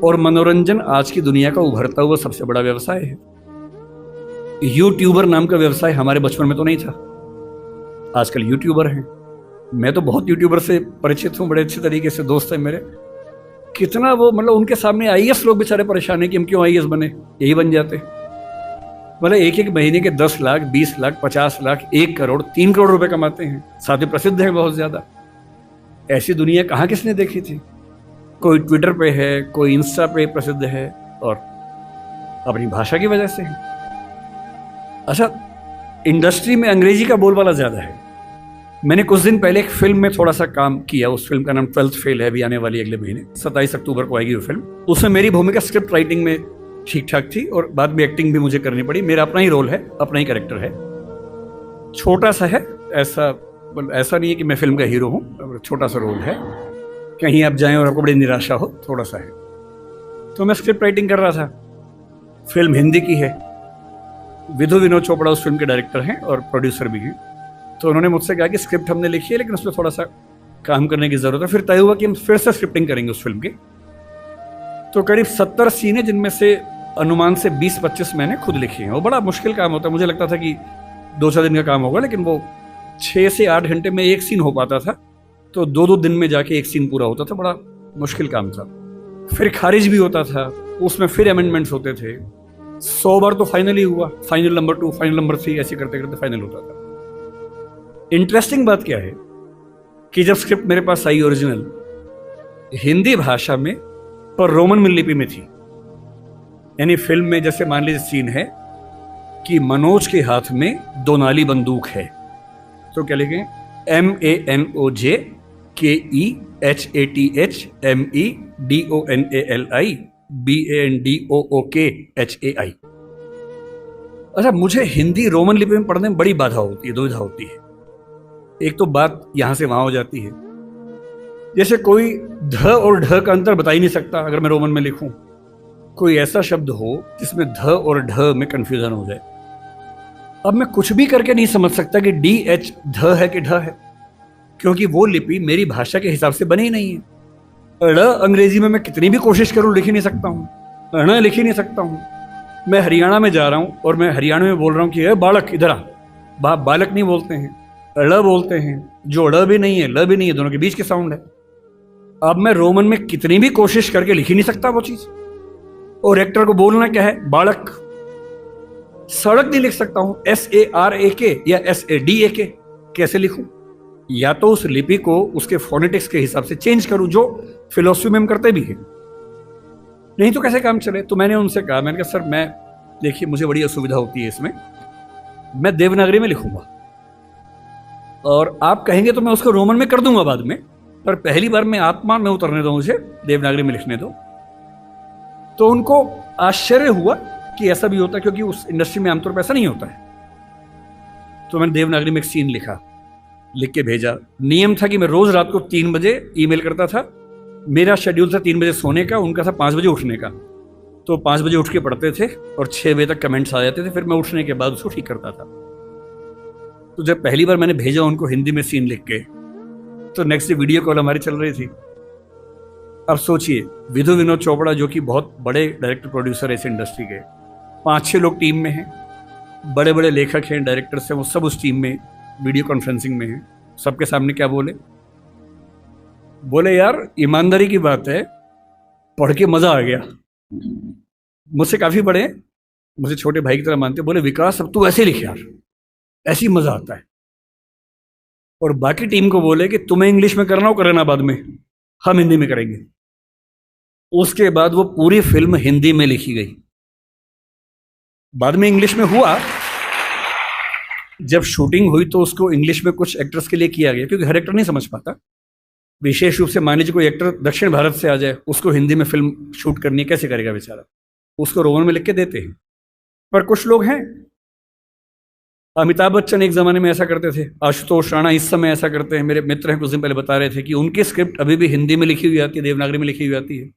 और मनोरंजन आज की दुनिया का उभरता हुआ सबसे बड़ा व्यवसाय है। यूट्यूबर नाम का व्यवसाय हमारे बचपन में तो नहीं था, आजकल यूट्यूबर हैं। मैं तो बहुत यूट्यूबर से परिचित हूँ, बड़े अच्छे तरीके से दोस्त हैं मेरे। कितना वो मतलब उनके सामने आईएएस लोग बेचारे परेशान है कि हम क्यों आईएएस बने, यही बन जाते। मतलब एक एक महीने के 10 लाख, 20 लाख, 50 लाख, 1 करोड़, 3 करोड़ रुपए कमाते हैं, साथ ही प्रसिद्ध है बहुत ज्यादा। ऐसी दुनिया कहाँ किसने देखी थी? कोई ट्विटर पे है, कोई इंस्टा पे प्रसिद्ध है, और अपनी भाषा की वजह से है। अच्छा, इंडस्ट्री में अंग्रेजी का बोलबाला ज्यादा है। मैंने कुछ दिन पहले एक फिल्म में थोड़ा सा काम किया, उस फिल्म का नाम 12th फेल है, अभी आने वाली अगले महीने 27 अक्टूबर को आएगी वो फिल्म। उसमें मेरी भूमिका स्क्रिप्ट राइटिंग में ठीक ठाक थी और बाद में एक्टिंग भी मुझे करनी पड़ी। मेरा अपना ही रोल है, अपना ही कैरेक्टर है, छोटा सा है, ऐसा नहीं है कि मैं फिल्म का हीरो हूँ, छोटा सा रोल है। कहीं आप जाएं और आपको बड़ी निराशा हो, थोड़ा सा है। तो मैं स्क्रिप्ट राइटिंग कर रहा था, फिल्म हिंदी की है, विधु विनोद चोपड़ा उस फिल्म के डायरेक्टर हैं और प्रोड्यूसर भी हैं। तो उन्होंने मुझसे कहा कि स्क्रिप्ट हमने लिखी है लेकिन उसमें थोड़ा सा काम करने की जरूरत है। फिर तय हुआ कि हम फिर से स्क्रिप्टिंग करेंगे उस फिल्म की। तो करीब 70 सीन है, जिनमें से अनुमान से 20-25 मैंने खुद लिखी हैं। वो बड़ा मुश्किल काम होता है, मुझे लगता था कि 2-4 दिन का काम होगा, लेकिन वो 6 से 8 घंटे में एक सीन हो पाता था, तो 2-2 दिन में जाके एक सीन पूरा होता था। बड़ा मुश्किल काम था। फिर खारिज भी होता था, उसमें फिर अमेंडमेंट्स होते थे। 100 बार तो फाइनल ही हुआ, फाइनल नंबर 2, फाइनल नंबर 3, ऐसे करते करते फाइनल होता था। इंटरेस्टिंग बात क्या है कि जब स्क्रिप्ट मेरे पास आई ओरिजिनल हिंदी भाषा में, पर रोमन लिपि में थी। यानी फिल्म में जैसे मान लीजिए सीन है कि मनोज के हाथ में 2 नाली बंदूक है, तो क्या लिखें? MANOJKEHATHMEDONALI BANDOOKHAI। अच्छा, मुझे हिंदी रोमन लिपि में पढ़ने में बड़ी बाधा होती है, दुविधा होती है। एक तो बात यहां से वहां हो जाती है, जैसे कोई ध और ढ का अंतर बता ही नहीं सकता अगर मैं रोमन में लिखूं। कोई ऐसा शब्द हो जिसमें ध और ढ में कंफ्यूजन हो जाए। अब मैं कुछ भी करके नहीं समझ सकता कि DH ध है कि ढ है, क्योंकि वो लिपि मेरी भाषा के हिसाब से बनी ही नहीं है। ड़ अंग्रेजी में मैं कितनी भी कोशिश करूं लिख ही नहीं सकता हूं, ण लिख ही नहीं सकता हूं। मैं हरियाणा में जा रहा हूं और मैं हरियाणा में बोल रहा हूं कि बालक इधर आ, बालक नहीं बोलते हैं, ड़ बोलते हैं, जो ड़ भी नहीं है, ल भी नहीं है, दोनों के बीच के साउंड है। अब मैं रोमन में कितनी भी कोशिश करके लिख ही नहीं सकता वो चीज। और एक्टर को बोलना क्या है? बालक। सड़क नहीं लिख सकता हूं, SARAK या SADAK, कैसे लिखूं? या तो उस लिपि को उसके फोनेटिक्स के हिसाब से चेंज करूं, जो फिलोसफी में हम करते भी हैं, नहीं तो कैसे काम चले। तो मैंने उनसे कहा, मैंने कहा सर, मैं देखिए मुझे बड़ी असुविधा होती है इसमें, मैं देवनागरी में लिखूंगा और आप कहेंगे तो मैं उसको रोमन में कर दूंगा बाद में, पर पहली बार मैं आत्मा में उतरने दो, मुझे देवनागरी में लिखने दो। तो उनको आश्चर्य हुआ कि ऐसा भी होता है, क्योंकि उस इंडस्ट्री में आमतौर पर ऐसा नहीं होता है। तो मैंने देवनागरी में एक सीन लिखा, लिख के भेजा। नियम था कि मैं रोज रात को 3 बजे ईमेल करता था। मेरा शेड्यूल था 3 बजे सोने का, उनका था 5 बजे उठने का। तो 5 बजे उठ के पढ़ते थे और 6 बजे तक कमेंट्स आ जाते थे, फिर मैं उठने के बाद उसको ठीक करता था। तो जब पहली बार मैंने भेजा उनको हिंदी में सीन लिख के, तो नेक्स्ट डे वीडियो कॉल हमारी चल रही थी। अब सोचिए, विधु विनोद चोपड़ा जो कि बहुत बड़े डायरेक्टर प्रोड्यूसर है इस इंडस्ट्री के, 5-6 लोग टीम में हैं, बड़े बड़े लेखक हैं, डायरेक्टर्स हैं, वो सब उस टीम में वीडियो कॉन्फ्रेंसिंग में हैं। सबके सामने क्या बोले? बोले यार ईमानदारी की बात है, पढ़ के मजा आ गया। मुझसे काफी बड़े, मुझे छोटे भाई की तरह मानते। बोले विकास अब तू ऐसे लिख यार, ऐसी मजा आता है। और बाकी टीम को बोले कि तुम्हें इंग्लिश में करना हो करना, बाद में हम हिंदी में करेंगे। उसके बाद वो पूरी फिल्म हिंदी में लिखी गई। बाद में इंग्लिश में हुआ, जब शूटिंग हुई तो उसको इंग्लिश में कुछ एक्टर्स के लिए किया गया, क्योंकि हर एक्टर नहीं समझ पाता। विशेष रूप से मान लीजिए कोई एक्टर दक्षिण भारत से आ जाए, उसको हिंदी में फिल्म शूट करनी है, कैसे करेगा बेचारा? उसको रोमन में लिख के देते हैं। पर कुछ लोग हैं, अमिताभ बच्चन एक जमाने में ऐसा करते थे, आशुतोष राणा इस समय ऐसा करते हैं। मेरे मित्र हैं, कुछ दिन पहले बता रहे थे कि उनकी स्क्रिप्ट अभी भी हिंदी में लिखी हुई आती है, देवनागरी में लिखी हुई आती है।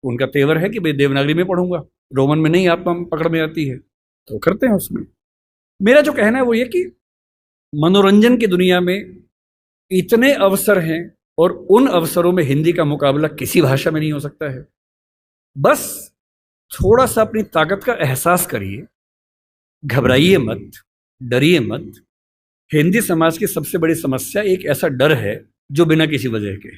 उनका तेवर है कि भाई देवनागरी में पढ़ूंगा, रोमन में नहीं, आप पकड़ में आती है, तो करते हैं उसमें। मेरा जो कहना है वो ये कि मनोरंजन की दुनिया में इतने अवसर हैं और उन अवसरों में हिंदी का मुकाबला किसी भाषा में नहीं हो सकता है। बस थोड़ा सा अपनी ताकत का एहसास करिए, घबराइए मत, डरिए मत। हिंदी समाज की सबसे बड़ी समस्या एक ऐसा डर है जो बिना किसी वजह के।